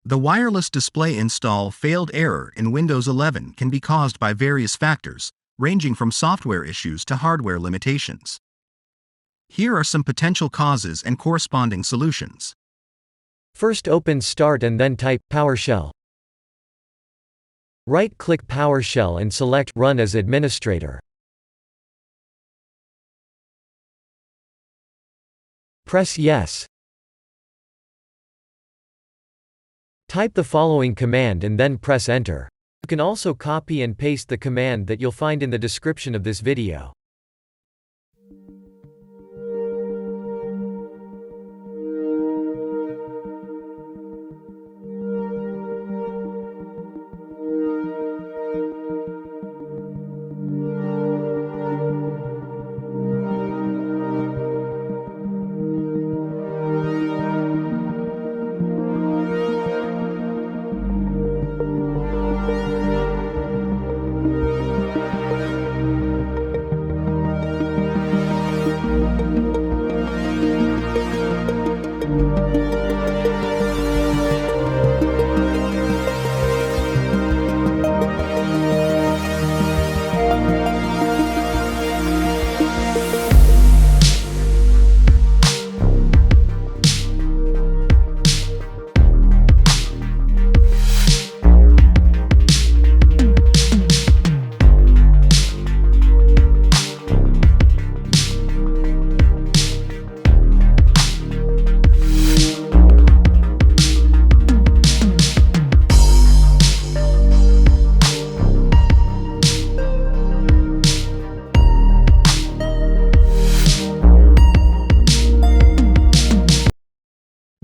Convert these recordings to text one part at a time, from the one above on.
The wireless display install failed error in Windows 11 can be caused by various factors, ranging from software issues to hardware limitations. Here are some potential causes and corresponding solutions. First, open Start and then type PowerShell. Right-click PowerShell and select Run as Administrator. Press Yes. Type the following command and then press Enter. You can also copy and paste the command that you'll find in the description of this video.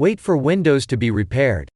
Wait for Windows to be repaired.